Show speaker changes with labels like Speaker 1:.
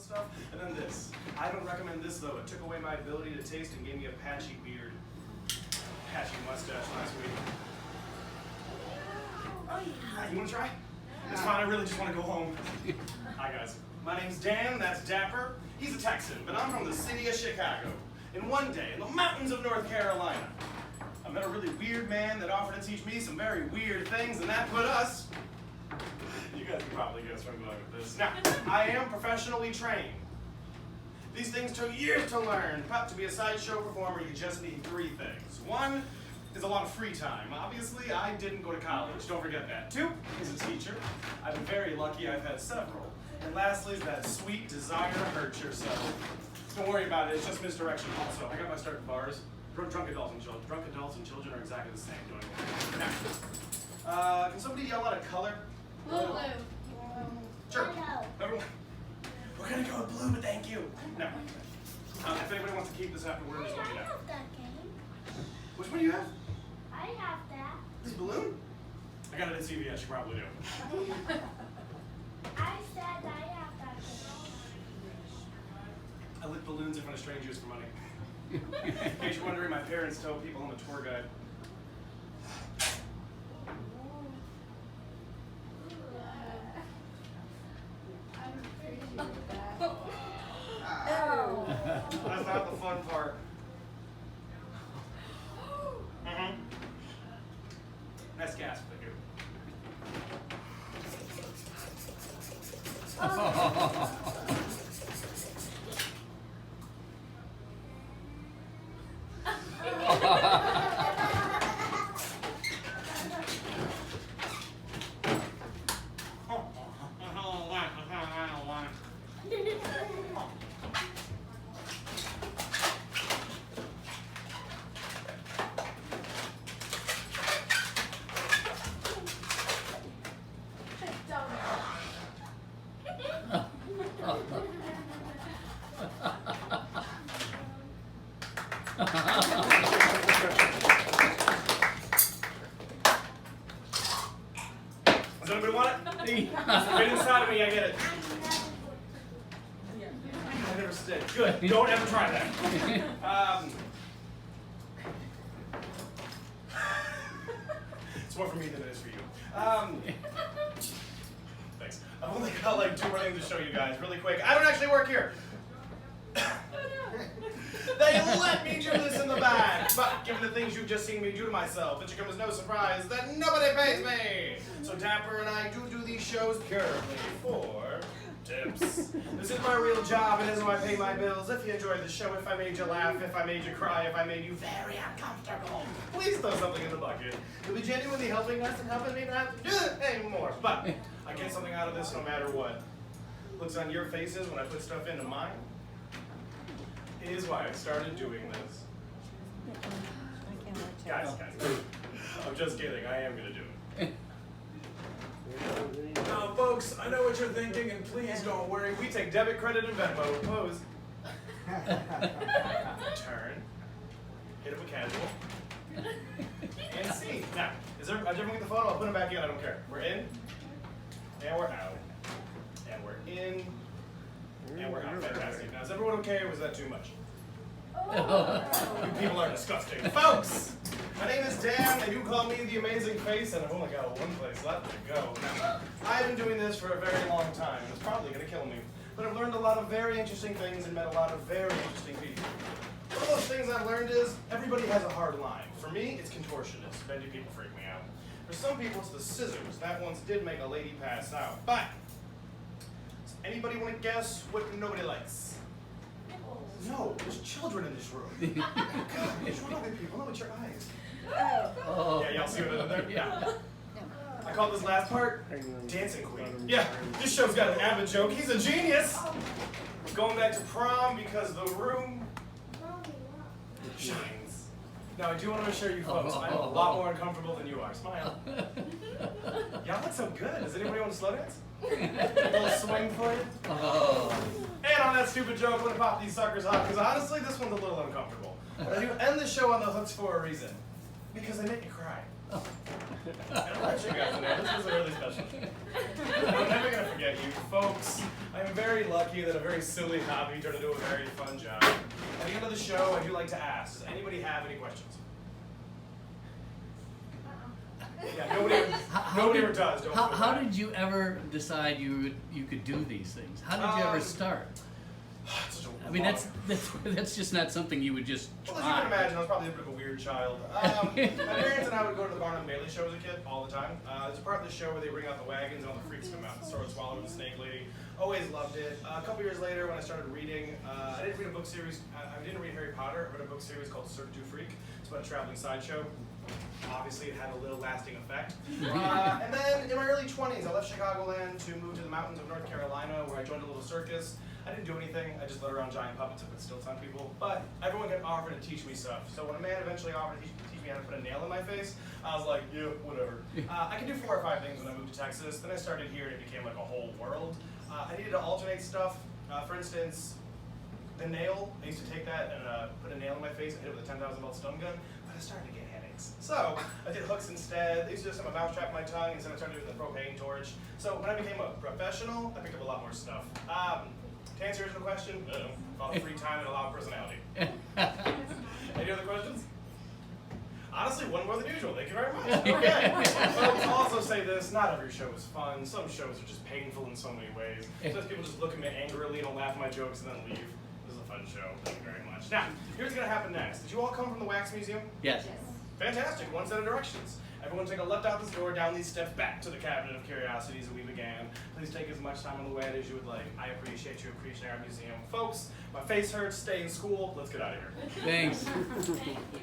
Speaker 1: stuff. And then this. I don't recommend this though. It took away my ability to taste and gave me a patchy beard. Patchy mustache last week. You want to try? It's fine, I really just want to go home. Hi guys, my name's Dan, that's Dapper. He's a Texan, but I'm from the city of Chicago. And one day, in the mountains of North Carolina, I met a really weird man that offered to teach me some very weird things, and that put us... You guys can probably guess where I'm going with this. Now, I am professionally trained. These things took years to learn, but to be a sideshow performer, you just need three things. One is a lot of free time. Obviously, I didn't go to college, don't forget that. Two is a teacher. I've been very lucky, I've had several. And lastly is that sweet desire to hurt yourself. Don't worry about it, it's just misdirection also. I got my start in bars. Drunk adults and children. Drunk adults and children are exactly the same. Don't worry. Now, can somebody yell out a color?
Speaker 2: Blue.
Speaker 1: Sure. Everyone. We're gonna go with blue, but thank you. Now, if anybody wants to keep this after, we're just looking at. Which one do you have?
Speaker 3: I have that.
Speaker 1: This balloon? I got it at CVS, you probably do.
Speaker 3: I said I have that.
Speaker 1: I lit balloons in front of strangers for money. In case you're wondering, my parents tow people on the tour guide. That's not the fun part. Nice gas figure. Does anybody want it? Right inside of me, I get it. I never stick. Good. Don't ever try that. It's more for me than it is for you. Thanks. I've only got like 2 more things to show you guys really quick. I don't actually work here. They let me do this in the back, but given the things you've just seen me do to myself, it should come as no surprise that nobody pays me. So Dapper and I do these shows purely for tips. This is my real job, and this is how I pay my bills. If you enjoyed the show, if I made you laugh, if I made you cry, if I made you very uncomfortable, please throw something in the bucket. You'll be genuinely helping us and helping me not have to do it anymore. But I get something out of this no matter what. Looks on your faces when I put stuff into mine is why I started doing this. Guys, I'm just kidding. I am going to do it. Now, folks, I know what you're thinking, and please don't worry. We take debit, credit, and Venmo. Pose. Turn. Hit it with casual. And see. Now, did everyone get the photo? I'll put them back in. I don't care. We're in. And we're out. And we're in. And we're out. Fantastic. Now, is everyone okay, or was that too much? You people are disgusting. Folks, my name is Dan. They do call me the Amazing Face, and I've only got one place left to go. Now, I've been doing this for a very long time, and it's probably going to kill me. But I've learned a lot of very interesting things and met a lot of very interesting people. One of those things I've learned is everybody has a hard line. For me, it's contortionists. Bendy people freak me out. For some people, it's the scissors. That once did make a lady pass out. But, does anybody want to guess what nobody likes? No, there's children in this room. God, there's other people. Look at your eyes.
Speaker 2: Oh.
Speaker 1: Yeah, y'all see what I did there? Yeah. I call this last part Dancing Queen. Yeah, this show's got an avid joke. He's a genius. Going back to prom because the room shines. Now, I do want to assure you folks, I'm a lot more uncomfortable than you are. Smile. Y'all look so good. Does anybody want to slow dance? A little swing for you? And on that stupid joke, I'm going to pop these suckers off, because honestly, this one's a little uncomfortable. But I do end the show on the hooks for a reason. Because they make you cry. And I'll let you guys know, this was really special. I'm never going to forget forget you. Folks, I'm very lucky that a very silly hobby turned into a very fun job. At the end of the show, I do like to ask, does anybody have any questions? Yeah, nobody ever does. Don't feel
Speaker 2: How
Speaker 1: bad.
Speaker 2: did you ever decide you could do these things? How did you ever start?
Speaker 1: It's such a
Speaker 2: I mean,
Speaker 1: long-
Speaker 2: that's just not something you would just
Speaker 1: Well, as you can
Speaker 2: try.
Speaker 1: imagine, I was probably a bit of a weird child. My parents and I would go to the Barnum and Bailey show as a kid all the time. There's a part of the show where they bring out the wagons and all the freaks come out. The Sword Swallow and the Snake Lady. Always loved it. A couple years later, when I started reading, I didn't read a book series. I didn't read Harry Potter. I read a book series called Cirque du Freak. It's about a traveling sideshow. Obviously, it had a little lasting effect. And then in my early 20s, I left Chicagoland to move to the mountains of North Carolina, where I joined a little circus. I didn't do anything. I just led around giant puppets and put stilts on people. But everyone kept offering to teach me stuff. So when a man eventually offered to teach me how to put a nail in my face, I was like, yeah, whatever. I could do 4 or 5 things when I moved to Texas. Then I started here, and it became like a whole world. I needed to alternate stuff. For instance, the nail, I used to take that and put a nail in my face and hit it with a 10,000 volt stun gun, but I started to get headaches. So I did hooks instead. I used to just have a mouse trap in my tongue, instead I started doing the propane torch. So when I became a professional, I picked up a lot more stuff. To answer your original question, about free time and a loud personality. Any other questions? Honestly, one more than usual. Thank you very much. Okay. But I'll also say this, not every show is fun. Some shows are just painful in so many ways. Sometimes people just look at me angrily, don't laugh at my jokes, and then leave. This is a fun show. Thank you very much. Now, here's what's going to happen next. Did you all come from the Wax Museum?
Speaker 2: Yes.
Speaker 1: Fantastic. One set of directions. Everyone take a left out this door, down these steps, back to the Cabinet of Curiosities that we began. Please take as much time on the way as you would like. I appreciate you appreciating our museum. Folks, my face hurts. Stay in school. Let's get out of here.
Speaker 2: Thanks.
Speaker 4: Thank you.